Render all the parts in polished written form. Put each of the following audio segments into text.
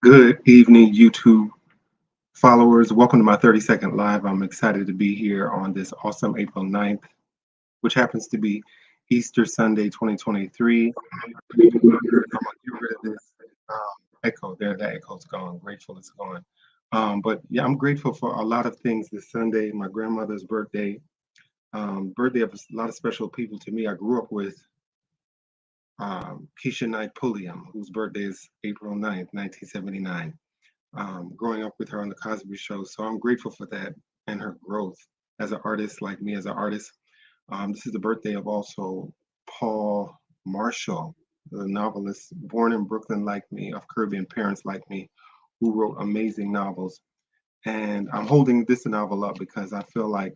Good evening, YouTube followers. Welcome to my 30-second live. I'm excited to be here on this awesome April 9th, which happens to be Easter Sunday 2023. I'm going to get rid of this echo there. That echo's gone. Grateful it's gone. But yeah, I'm grateful for a lot of things this Sunday. My grandmother's birthday, birthday of a lot of special people to me. I grew up with Keisha Knight Pulliam, whose birthday is April 9th, 1979. Growing up with her on the Cosby Show. So I'm grateful for that and her growth as an artist, like me as an artist. This is the birthday of also Paul Marshall, the novelist born in Brooklyn like me, of Caribbean parents like me, who wrote amazing novels. And I'm holding this novel up because I feel like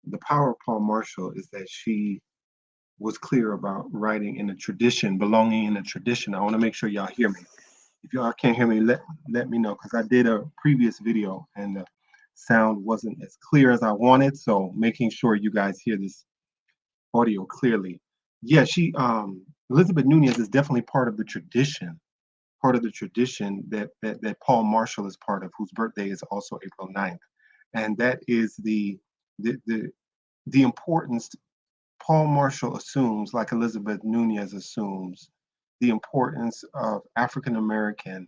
the power of Paul Marshall is that she was clear about writing in a tradition, belonging in a tradition. I want to make sure y'all hear me. If y'all can't hear me, let me know because I did a previous video and the sound wasn't as clear as I wanted. So making sure you guys hear this audio clearly. Yeah, she Elizabeth Nunez is definitely part of the tradition that Paul Marshall is part of, whose birthday is also April 9th. And that is the the the importance Paul Marshall assumes, like Elizabeth Nunez assumes, the importance of African American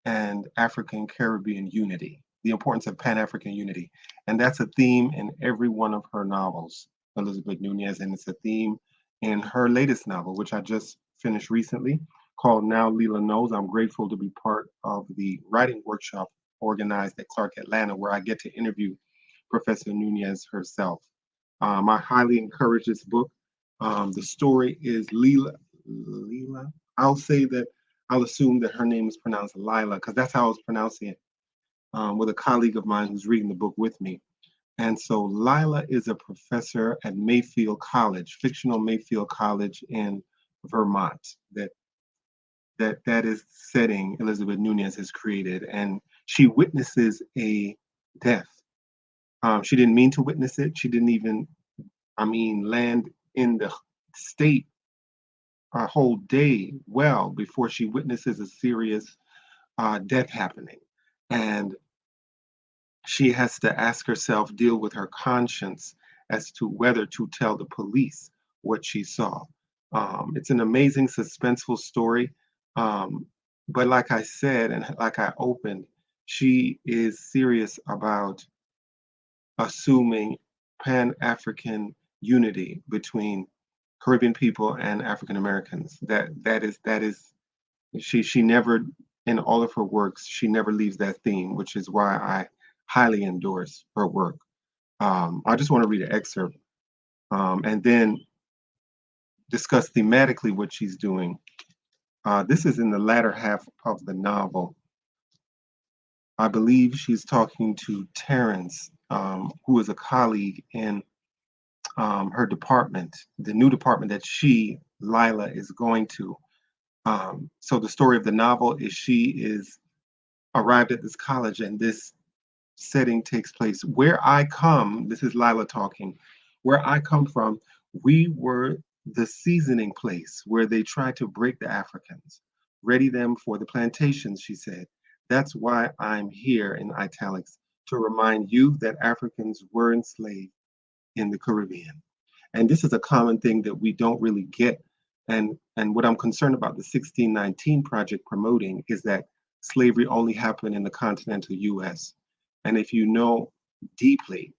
and African Caribbean unity, the importance of Pan African unity. And that's a theme in every one of her novels, Elizabeth Nunez, and it's a theme in her latest novel, which I just finished recently, called Now Lila Knows. I'm grateful to be part of the writing workshop organized at Clark Atlanta, where I get to interview Professor Nunez herself. I highly encourage this book. The story is Lila. I'll say that I'll assume that her name is pronounced Lila because that's how I was pronouncing it with a colleague of mine who's reading the book with me. And so Lila is a professor at Mayfield College, fictional Mayfield College in Vermont. That is setting Elizabeth Nunez has created, and she witnesses a death. She didn't mean to witness it. She didn't even, land in the state a whole day well before she witnesses a serious death happening. And she has to ask herself, deal with her conscience as to whether to tell the police what she saw. It's an amazing, suspenseful story. Um, but like I said, and like I opened, she is serious about assuming Pan African unity between Caribbean people and African Americans. That is she never in all of her works she never leaves that theme, which is why I highly endorse her work. I just want to read an excerpt and then discuss thematically what she's doing. This is in the latter half of the novel. I believe she's talking to Terrence, who is a colleague in her department, the new department that Lila, is going to. So the story of the novel is she is arrived at this college and this setting takes place. Where I come, this is Lila talking, where I come from, we were the seasoning place where they tried to break the Africans, ready them for the plantations, she said. That's why I'm here in italics, to remind you that Africans were enslaved in the Caribbean. And this is a common thing that we don't really get. And what I'm concerned about the 1619 project promoting is that slavery only happened in the continental US. And if you know deeply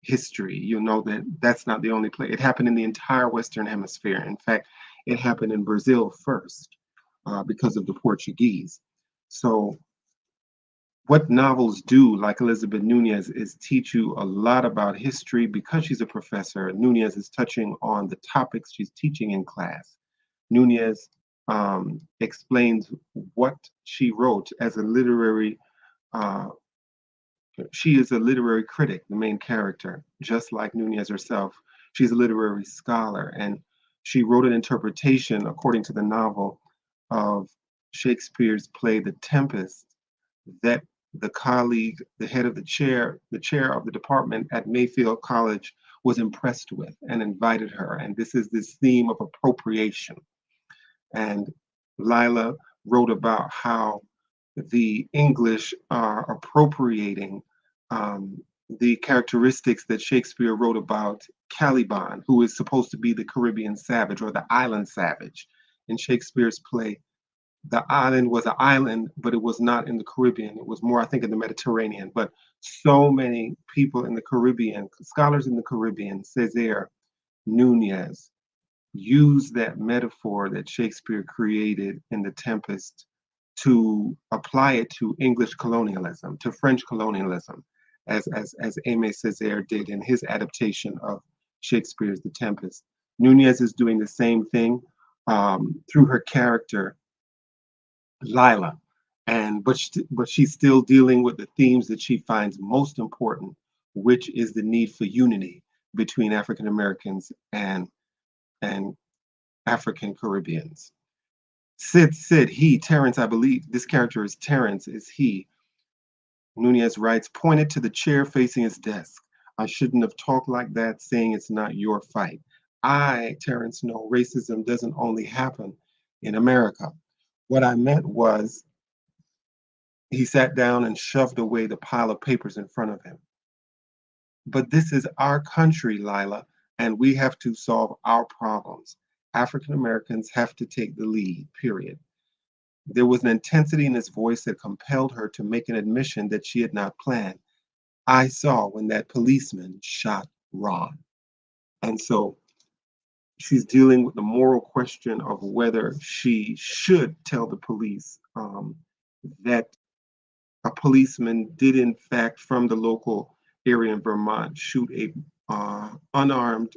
history, you know that that's not the only place. It happened in the entire Western Hemisphere. In fact, it happened in Brazil first because of the Portuguese. So what novels do, like Elizabeth Nunez, is teach you a lot about history. Because she's a professor, Nunez is touching on the topics she's teaching in class. Nunez explains what she wrote as a literary, uh, she is a literary critic, the main character, just like Nunez herself. She's a literary scholar, and she wrote an interpretation, according to the novel, of Shakespeare's play The Tempest that the colleague, the head of the chair of the department at Mayfield College was impressed with and invited her. And this is this theme of appropriation. And Lila wrote about how the English are appropriating um, the characteristics that Shakespeare wrote about Caliban, who is supposed to be the Caribbean savage or the island savage. In Shakespeare's play, the island was an island, but it was not in the Caribbean. It was more, I think, in the Mediterranean. But so many people in the Caribbean, scholars in the Caribbean, Césaire, Nunez, use that metaphor that Shakespeare created in The Tempest to apply it to English colonialism, to French colonialism, as Aimé Césaire did in his adaptation of Shakespeare's The Tempest. Nunez is doing the same thing through her character Lila, and but she's still dealing with the themes that she finds most important, which is the need for unity between African Americans and African Caribbeans. Sid, he, Terrence, I believe this character is Terrence, is he. Nunez writes, pointed to the chair facing his desk. I shouldn't have talked like that, saying it's not your fight. Terrence, know racism doesn't only happen in America. What I meant was he sat down and shoved away the pile of papers in front of him. But this is our country, Lila, and we have to solve our problems. African Americans have to take the lead, period. There was an intensity in his voice that compelled her to make an admission that she had not planned. I saw when that policeman shot Ron. And so she's dealing with the moral question of whether she should tell the police that a policeman did, in fact, from the local area in Vermont, shoot a unarmed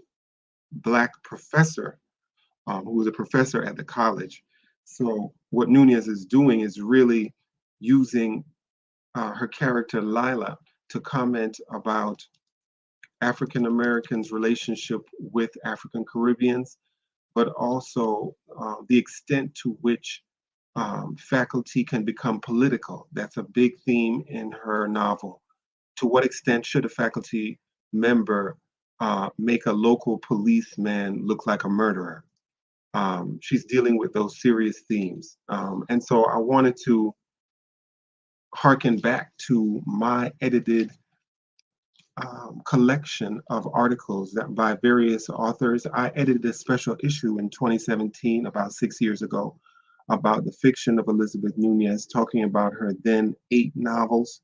Black professor who was a professor at the college. So what Nunez is doing is really using her character Lila to comment about African Americans' relationship with African Caribbeans, but also the extent to which faculty can become political. That's a big theme in her novel. To what extent should a faculty member make a local policeman look like a murderer? She's dealing with those serious themes. And so I wanted to harken back to my edited collection of articles that by various authors. I edited a special issue in 2017, about 6 years ago, about the fiction of Elizabeth Nunez, talking about her then 8 novels.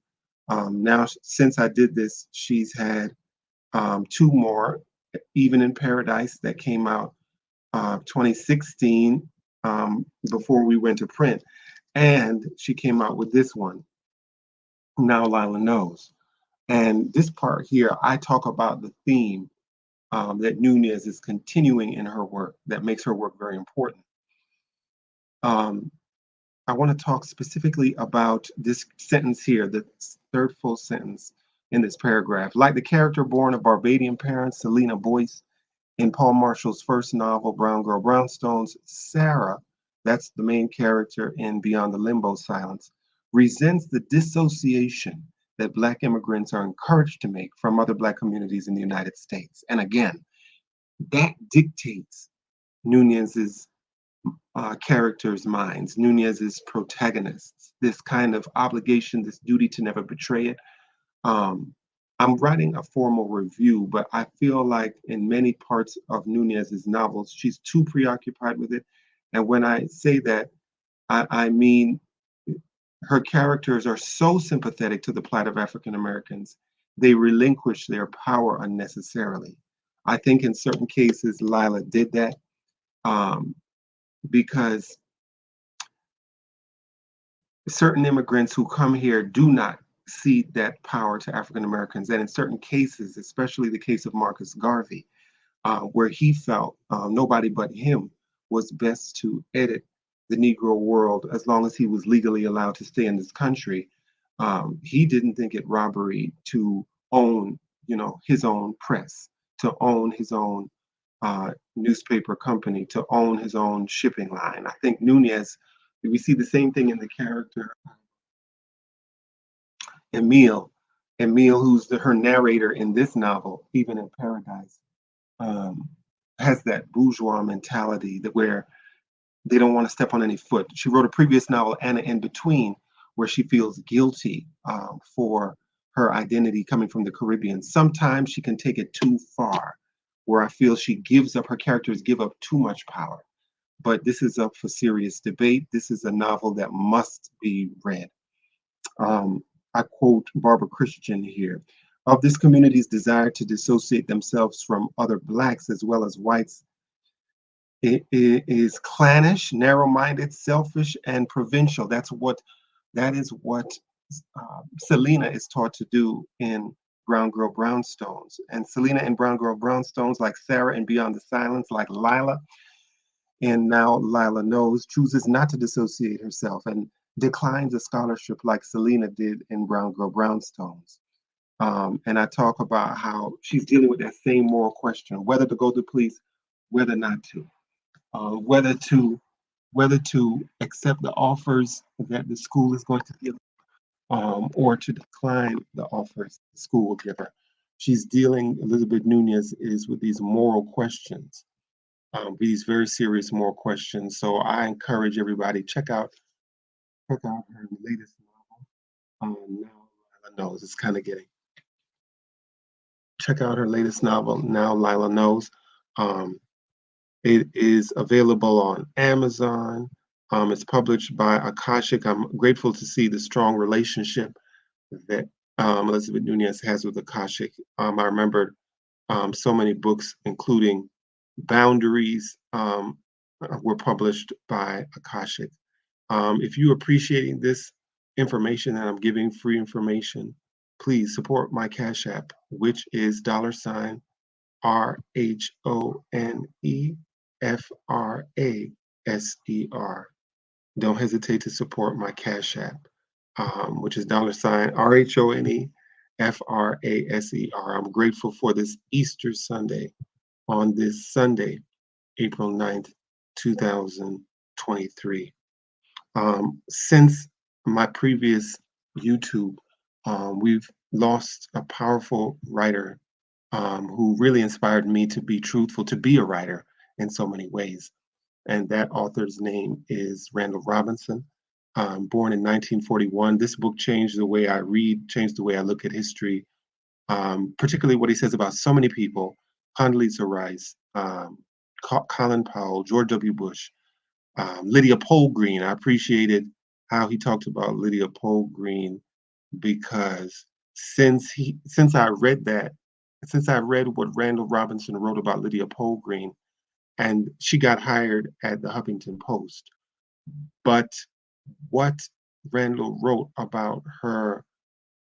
Now, since I did this, she's had 2 more, Even in Paradise, that came out 2016, before we went to print. And she came out with this one, Now Lila Knows. And this part here, I talk about the theme that Nunez is continuing in her work that makes her work very important. Um, I want to talk specifically about this sentence here, the third full sentence in this paragraph. Like the character born of Barbadian parents, Selena Boyce, in Paul Marshall's first novel, Brown Girl Brownstones, Sarah, that's the main character in Beyond the Limbo Silence, resents the dissociation that Black immigrants are encouraged to make from other Black communities in the United States. And again, that dictates Nunez's characters' minds, Nunez's protagonists, this kind of obligation, this duty to never betray it. Um, I'm writing a formal review, but I feel like in many parts of Nunez's novels, she's too preoccupied with it. And when I say that, I mean her characters are so sympathetic to the plight of African Americans, they relinquish their power unnecessarily. I think in certain cases, Lila did that um, because certain immigrants who come here do not cede that power to African Americans. And in certain cases, especially the case of Marcus Garvey, where he felt nobody but him was best to edit the Negro world as long as he was legally allowed to stay in this country. He didn't think it robbery to own, his own press, to own his own newspaper company, to own his own shipping line. I think Nunez, we see the same thing in the character Emile. Emile, who's her narrator in this novel, Even in Paradise, um, has that bourgeois mentality that where they don't want to step on any foot. She wrote a previous novel, Anna in Between, where she feels guilty for her identity coming from the Caribbean. Sometimes she can take it too far, where I feel she gives up, her characters give up too much power. But this is up for serious debate. This is a novel that must be read. Um, I quote Barbara Christian here. Of this community's desire to dissociate themselves from other blacks as well as whites, it is clannish, narrow-minded, selfish, and provincial. That is what Selena is taught to do in Brown Girl Brownstones. And Selena in Brown Girl Brownstones, like Sarah in Beyond the Silence, like Lila, and now Lila Knows, chooses not to dissociate herself and declines a scholarship like Selena did in Brown Girl Brownstones. And I talk about how she's dealing with that same moral question: whether to go to police, whether not to, whether to accept the offers that the school is going to give, or to decline the offers the school will give her. She's dealing, Elizabeth Nunez is, with these moral questions, these very serious moral questions. So I encourage everybody, check out her latest novel. Now Lila Knows. It's kind of getting. Check out her latest novel, Now Lila Knows. Um, it is available on Amazon. It's published by Akashic. I'm grateful to see the strong relationship that Elizabeth Nunez has with Akashic. I remember so many books, including Boundaries, were published by Akashic. If you're appreciating this information that I'm giving, free information, please support my Cash App, which is $RHONEFRASER. Don't hesitate to support my Cash App, which is $RHONEFRASER. I'm grateful for this Easter Sunday, on this Sunday, April 9th, 2023. Since my previous YouTube, we've lost a powerful writer who really inspired me to be truthful, to be a writer in so many ways. And that author's name is Randall Robinson. Born in 1941. This book changed the way I read, changed the way I look at history, particularly what he says about so many people: Condoleezza Rice, Colin Powell, George W. Bush, Lydia Polgreen. I appreciated how he talked about Lydia Polgreen, because since I read that, since I read what Randall Robinson wrote about Lydia Polgreen, and she got hired at the Huffington Post, but what Randall wrote about her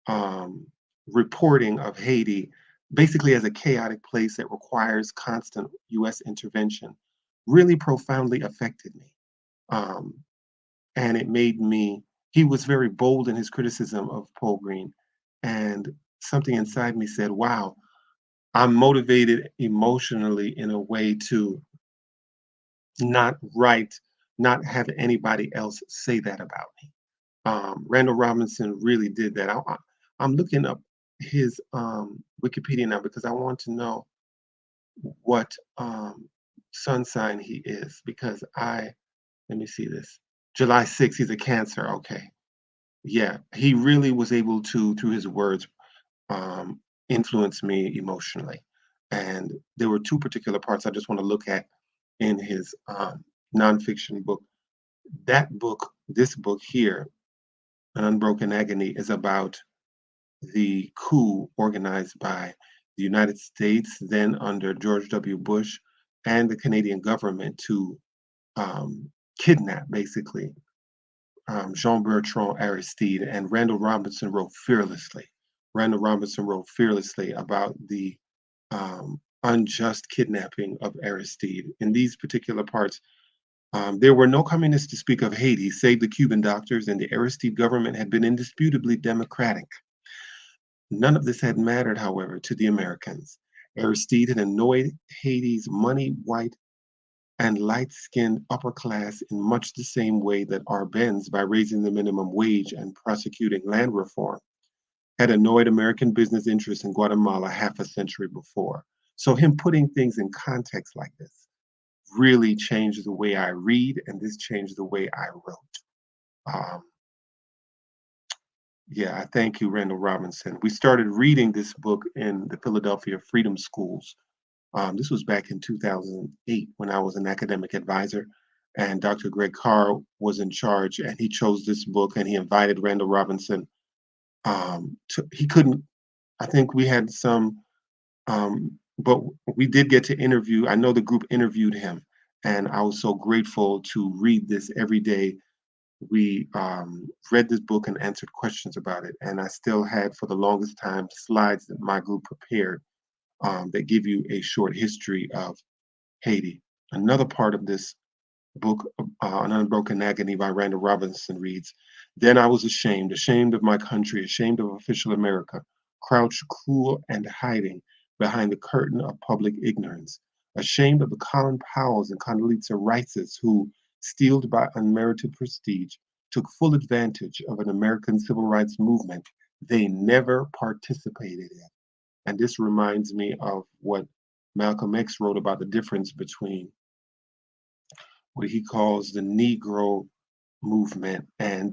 um, reporting of Haiti, basically as a chaotic place that requires constant U.S. intervention, really profoundly affected me. Um, and it made me, he was very bold in his criticism of Paul Green. And something inside me said, wow, I'm motivated emotionally in a way to not write, not have anybody else say that about me. Randall Robinson really did that. I'm looking up his Wikipedia now because I want to know what sun sign he is, because let me see this. July 6th, he's a Cancer. Okay. Yeah, he really was able to, through his words, influence me emotionally. And there were two particular parts I just want to look at in his nonfiction book. This book here, An Unbroken Agony, is about the coup organized by the United States, then under George W. Bush, and the Canadian government to kidnap, basically, Jean-Bertrand Aristide. And Randall Robinson wrote fearlessly. Randall Robinson wrote fearlessly about the unjust kidnapping of Aristide. In these particular parts, there were no communists to speak of Haiti, save the Cuban doctors, and the Aristide government had been indisputably democratic. None of this had mattered, however, to the Americans. Aristide had annoyed Haiti's money, white, and light-skinned upper class in much the same way that Arbenz, by raising the minimum wage and prosecuting land reform, had annoyed American business interests in Guatemala half a century before. So him putting things in context like this really changed the way I read, and this changed the way I wrote. Um, Yeah, I thank you, Randall Robinson. We started reading this book in the Philadelphia Freedom Schools. This was back in 2008 when I was an academic advisor, and Dr. Greg Carr was in charge, and he chose this book, and he invited Randall Robinson. He couldn't. I think we had some, but we did get to interview. I know the group interviewed him, and I was so grateful to read this every day. We read this book and answered questions about it, and I still had for the longest time slides that my group prepared that give you a short history of Haiti. Another part of this book, An Unbroken Agony by Randall Robinson reads, "Then I was ashamed, ashamed of my country, ashamed of official America, crouched cruel and hiding behind the curtain of public ignorance, ashamed of the Colin Powells and Condoleezza Rices who, steeled by unmerited prestige, took full advantage of an American civil rights movement they never participated in." And this reminds me of what Malcolm X wrote about the difference between what he calls the Negro movement and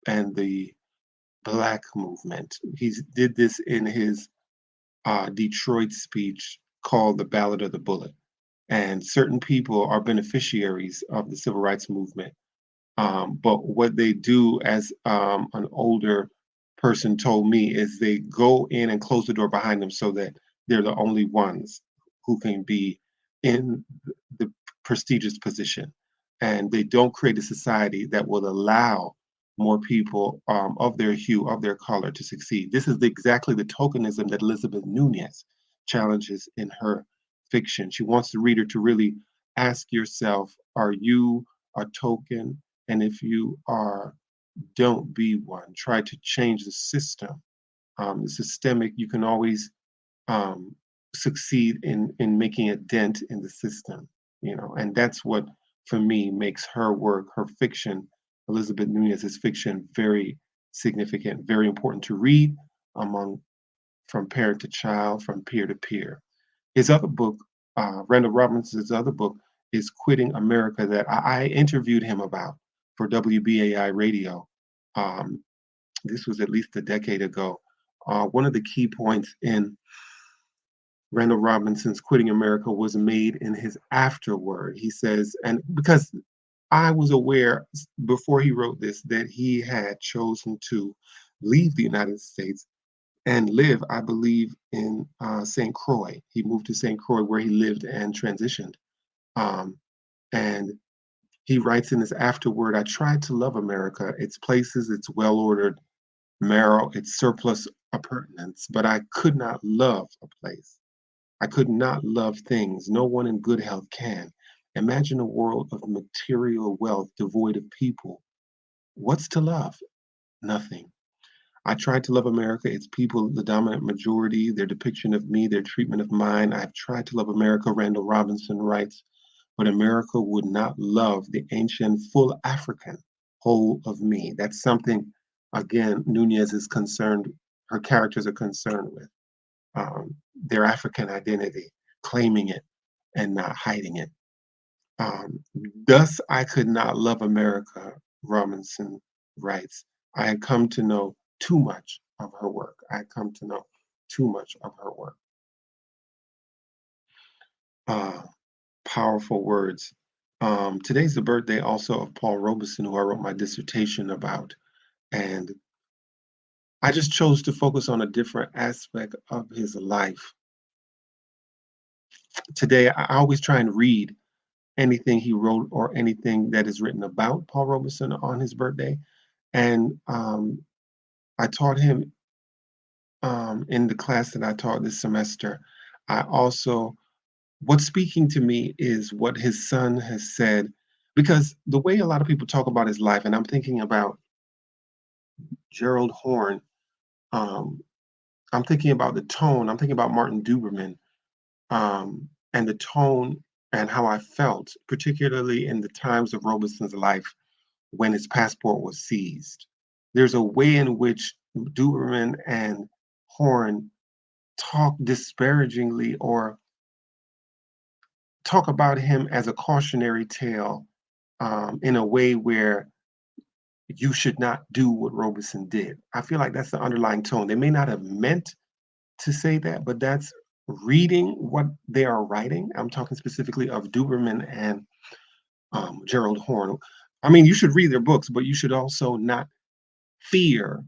the Black movement. He did this in his Detroit speech called "The Ballad of the Bullet." And certain people are beneficiaries of the civil rights movement. But what they do, as an older person told me, is they go in and close the door behind them so that they're the only ones who can be in the prestigious position. And they don't create a society that will allow more people of their hue, of their color to succeed. This is exactly the tokenism that Elizabeth Nunez challenges in her fiction. She wants the reader to really ask yourself, are you a token? And if you are, don't be one. Try to change the system. The systemic, you can always um, succeed in making a dent in the system, and that's what, for me, makes her work, her fiction, Elizabeth Nunez's fiction, very significant, very important to read among from parent to child, from peer to peer. His other book, Randall Robinson's other book, is Quitting America, that I interviewed him about for WBAI radio. Um, this was at least a decade ago. One of the key points in Randall Robinson's Quitting America was made in his afterword. He says, and because I was aware before he wrote this that he had chosen to leave the United States and live, I believe, in St. Croix. He moved to St. Croix where he lived and transitioned. Um, and he writes in his afterword, "I tried to love America, its places, its well ordered marrow, its surplus appurtenance, but I could not love a place. I could not love things. No one in good health can. Imagine a world of material wealth devoid of people. What's to love? Nothing. I tried to love America, its people, the dominant majority, their depiction of me, their treatment of mine. I've tried to love America," Randall Robinson writes, "but America would not love the ancient, full African whole of me." That's something, again, Nunez is concerned, her characters are concerned with, their African identity, claiming it and not hiding it. Um, Thus, I could not love America, Robinson writes. I had come to know too much of her work. I had come to know too much of her work. Uh, Powerful words. Today's the birthday also of Paul Robeson, who I wrote my dissertation about. And I just chose to focus on a different aspect of his life. Today, I always try and read anything he wrote or anything that is written about Paul Robeson on his birthday. And I taught him in the class that I taught this semester. I also, what's speaking to me is what his son has said, because the way a lot of people talk about his life, and I'm thinking about Gerald Horne, um, I'm thinking about the tone, I'm thinking about Martin Duberman, and the tone and how I felt, particularly in the times of Robeson's life when his passport was seized. There's a way in which Duberman and Horne talk disparagingly or talk about him as a cautionary tale, in a way where you should not do what Robeson did. I feel like that's the underlying tone. They may not have meant to say that, but that's reading what they are writing. I'm talking specifically of Duberman and Gerald Horne. I mean, you should read their books, but you should also not fear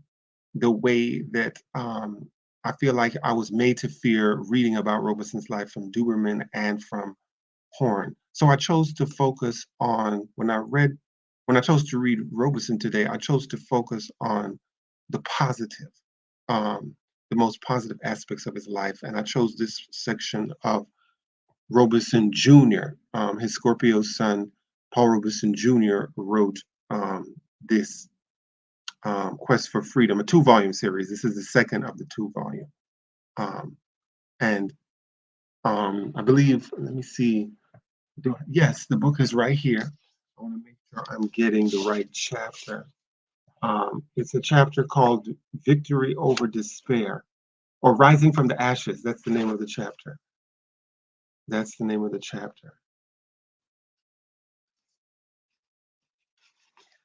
the way that I feel like I was made to fear reading about Robeson's life from Duberman and from Horn. So I chose to focus on when I chose to read Robeson today, I chose to focus on the positive, the most positive aspects of his life. And I chose this section of Robeson Jr. His Scorpio son, Paul Robeson Jr., wrote this Quest for Freedom, a two-volume series. This is the second of the two-volume. Um, and I believe, let me see. Yes, the book is right here. I want to make sure I'm getting the right chapter. It's a chapter called Victory Over Despair, or Rising from the Ashes. That's the name of the chapter. That's the name of the chapter.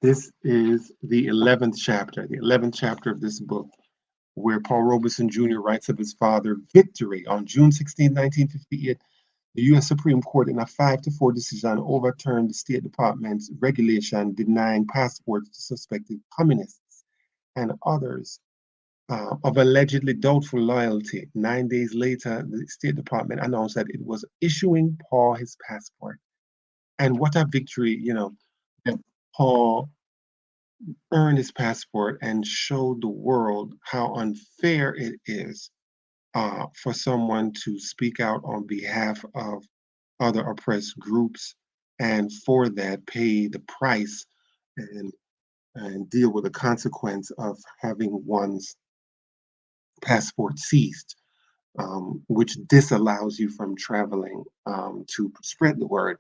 This is the 11th chapter, of this book, where Paul Robeson Jr. writes of his father, Victory, on June 16, 1958. The U.S. Supreme Court, in a 5-4 decision, overturned the State Department's regulation denying passports to suspected communists and others of allegedly doubtful loyalty. 9 days later, the State Department announced that it was issuing Paul his passport. And what a victory, that Paul earned his passport and showed the world how unfair it is for someone to speak out on behalf of other oppressed groups, and for that pay the price and deal with the consequence of having one's passport seized, which disallows you from traveling to spread the word,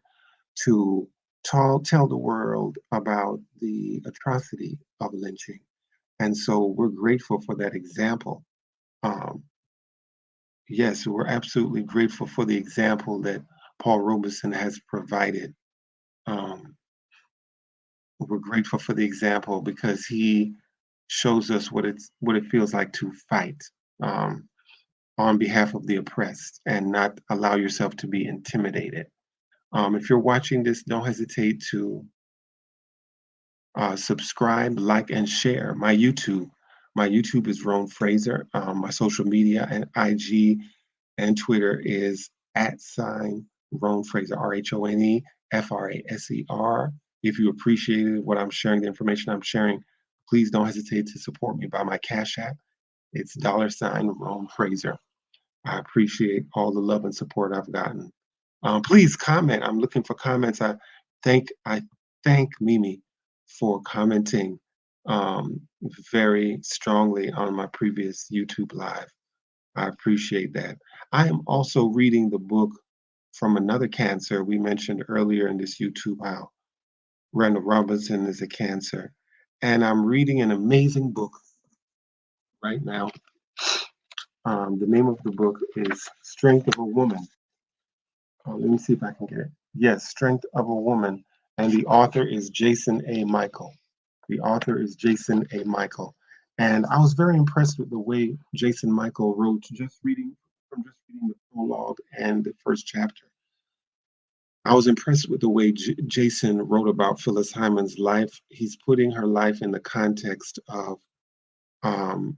to tell the world about the atrocity of lynching. And so we're grateful for that example. Um, yes, we're absolutely grateful for the example that Paul Robeson has provided. Um, we're grateful for the example because he shows us what it feels like to fight um, on behalf of the oppressed and not allow yourself to be intimidated. If you're watching this, don't hesitate to subscribe, like, and share my YouTube. My YouTube is Roan Fraser. My social media and IG and Twitter is @Roan Fraser, RHONE FRASER. If you appreciated what I'm sharing, the information I'm sharing, please don't hesitate to support me by my Cash App. It's $Roan Fraser. I appreciate all the love and support I've gotten. Please comment. I'm looking for comments. I thank Mimi for commenting very strongly on my previous YouTube live. I appreciate that. I am also reading the book from another cancer. We mentioned earlier in this YouTube how Randall Robinson is a cancer. And I'm reading an amazing book right now. The name of the book is Strength of a Woman. Let me see if I can get it. Yes, Strength of a Woman. And the author is Jason A. Michael. The author is Jason A. Michael. And I was very impressed with the way Jason Michael wrote, just reading the prologue and the first chapter. I was impressed with the way Jason wrote about Phyllis Hyman's life. He's putting her life in the context of um,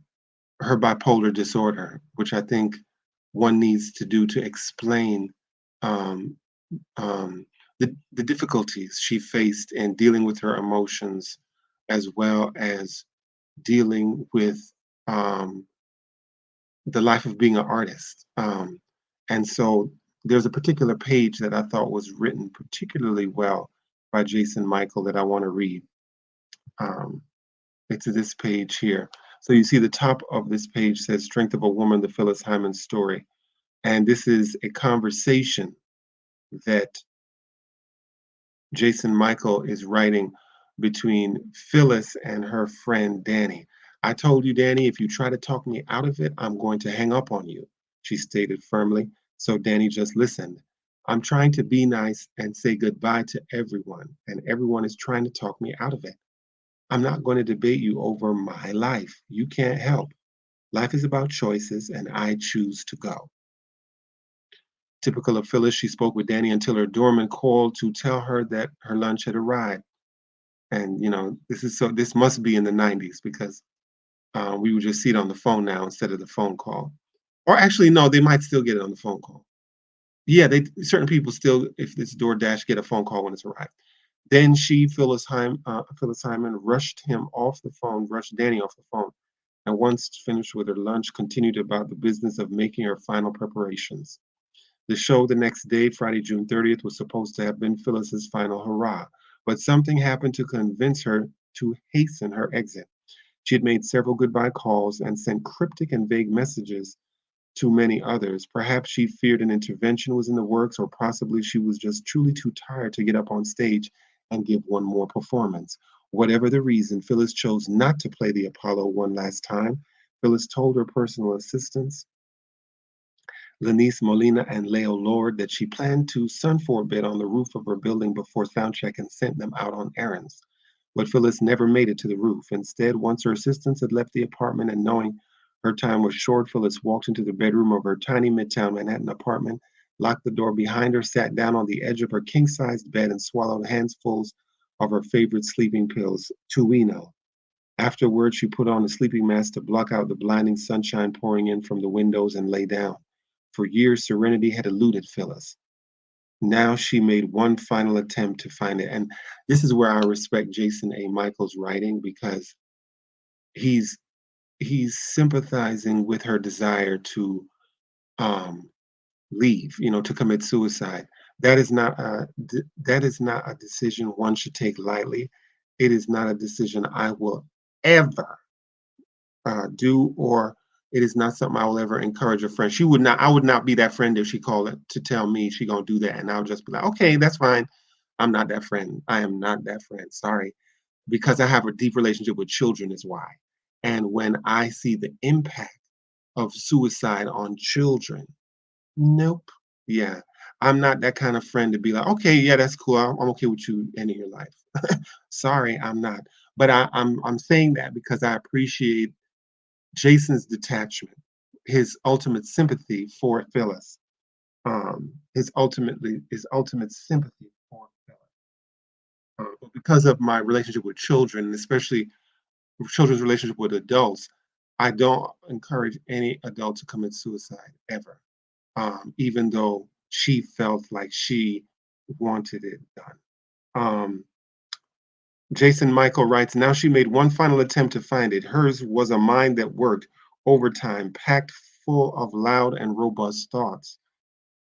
her bipolar disorder, which I think one needs to do to explain um, the difficulties she faced in dealing with her emotions, as well as dealing with um, the life of being an artist. And so there's a particular page that I thought was written particularly well by Jason Michael that I want to read. Um, it's this page here. So you see the top of this page says Strength of a Woman, the Phyllis Hyman story. And this is a conversation that Jason Michael is writing between Phyllis and her friend Danny. I told you, Danny, if you try to talk me out of it, I'm going to hang up on you, she stated firmly. So Danny just listened. I'm trying to be nice and say goodbye to everyone, and everyone is trying to talk me out of it. I'm not going to debate you over my life. You can't help. Life is about choices, and I choose to go. Typical of Phyllis, she spoke with Danny until her doorman called to tell her that her lunch had arrived. And this must be in the 90s because we would just see it on the phone now instead of the phone call. Or actually, no, they might still get it on the phone call. Yeah, they certain people still, if it's DoorDash, get a phone call when it's arrived. Then Phyllis Hyman rushed him off the phone, rushed Danny off the phone, and once finished with her lunch, continued about the business of making her final preparations. The show the next day, Friday, June 30th, was supposed to have been Phyllis's final hurrah, but something happened to convince her to hasten her exit. She had made several goodbye calls and sent cryptic and vague messages to many others. Perhaps she feared an intervention was in the works, or possibly she was just truly too tired to get up on stage and give one more performance. Whatever the reason, Phyllis chose not to play the Apollo one last time. Phyllis told her personal assistants, Lanice Molina and Leo Lord, that she planned to sun for a bit on the roof of her building before soundcheck and sent them out on errands. But Phyllis never made it to the roof. Instead, once her assistants had left the apartment and knowing her time was short, Phyllis walked into the bedroom of her tiny Midtown Manhattan apartment, locked the door behind her, sat down on the edge of her king-sized bed, and swallowed handfuls of her favorite sleeping pills, Tuino. Afterwards, she put on a sleeping mask to block out the blinding sunshine pouring in from the windows and lay down. For years, serenity had eluded Phyllis. Now she made one final attempt to find it. And this is where I respect Jason A. Michael's writing because he's he's sympathizing with her desire to um, leave, to commit suicide. That is not a decision one should take lightly. It is not a decision I will ever do, or it is not something I will ever encourage a friend. She would not. I would not be that friend if she called it to tell me she gonna do that, and I'll just be like, okay, that's fine. I'm not that friend. I am not that friend. Sorry, because I have a deep relationship with children is why. And when I see the impact of suicide on children, nope. Yeah, I'm not that kind of friend to be like, okay, yeah, that's cool. I'm okay with you ending your life. Sorry, I'm not. But I'm saying that because I appreciate Jason's detachment, his ultimate sympathy for Phyllis, his ultimate sympathy for Phyllis. But because of my relationship with children, especially children's relationship with adults, I don't encourage any adult to commit suicide ever, even though she felt like she wanted it done. Um, Jason Michael writes, now she made one final attempt to find it. Hers was a mind that worked overtime, packed full of loud and robust thoughts.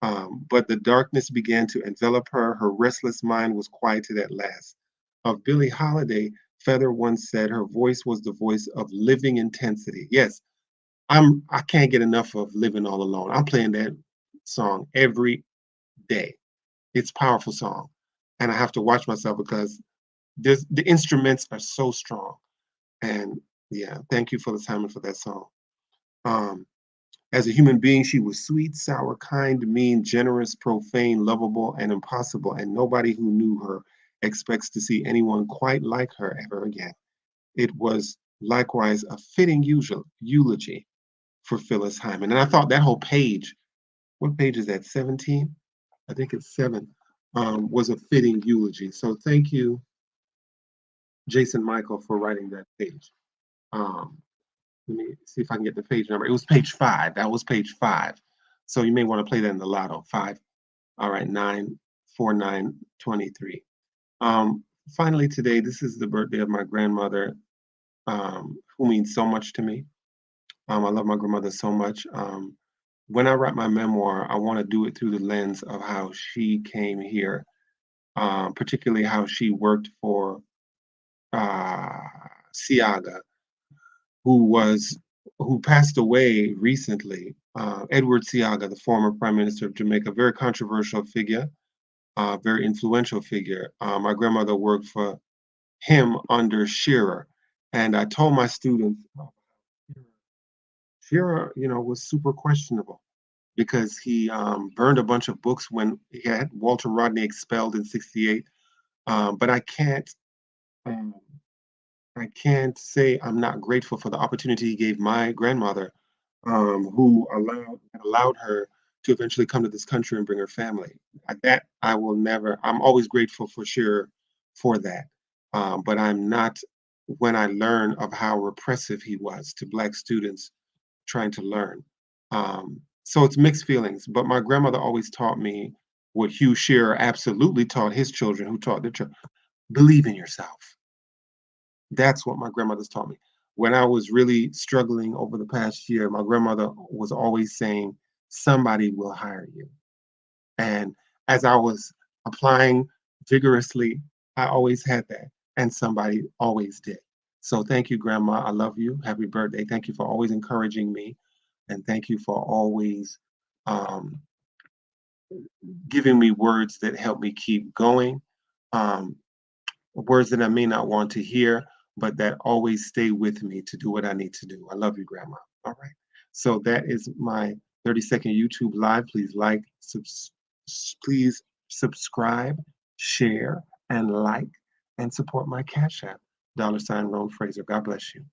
But the darkness began to envelop her. Her restless mind was quieted at last. Of Billie Holiday, Feather once said her voice was the voice of living intensity. Yes, I can't get enough of Living All Alone. I'm playing that song every day. It's a powerful song. And I have to watch myself because the instruments are so strong. And yeah, thank you for the time and for that song. Um, as a human being, she was sweet, sour, kind, mean, generous, profane, lovable, and impossible, and nobody who knew her expects to see anyone quite like her ever again. It was likewise a fitting eulogy for Phyllis Hyman. And I thought that whole page, what page is that, 17? I think it's 7, was a fitting eulogy. So thank you, Jason Michael, for writing that page. Um, Let me see if I can get the page number. It was page 5. That was page 5. So you may want to play that in the lotto. 5. All right, 94923. Finally today, this is the birthday of my grandmother, who means so much to me. I love my grandmother so much. When I write my memoir, I want to do it through the lens of how she came here, particularly how she worked for uh, Siaga, who was who passed away recently. Edward Siaga, the former Prime Minister of Jamaica, very controversial figure, very influential figure. My grandmother worked for him under Shearer, and I told my students, Shearer, was super questionable because he burned a bunch of books when he had Walter Rodney expelled in '68. But I can't. Um, I can't say I'm not grateful for the opportunity he gave my grandmother, who allowed her to eventually come to this country and bring her family. That I will never. I'm always grateful for sure for that. But I'm not when I learn of how repressive he was to Black students trying to learn. So it's mixed feelings. But my grandmother always taught me what Hugh Shearer absolutely taught his children, who taught their children: believe in yourself. That's what my grandmother's taught me. When I was really struggling over the past year, my grandmother was always saying, somebody will hire you. And as I was applying vigorously, I always had that, and somebody always did. So thank you, Grandma. I love you. Happy birthday. Thank you for always encouraging me, and thank you for always um, giving me words that help me keep going. Um, Words that I may not want to hear, but that always stay with me to do what I need to do. I love you, Grandma. All right. So that is my 30-second YouTube live. Please like, please subscribe, share, and like, and support my Cash App, $Rome Fraser. God bless you.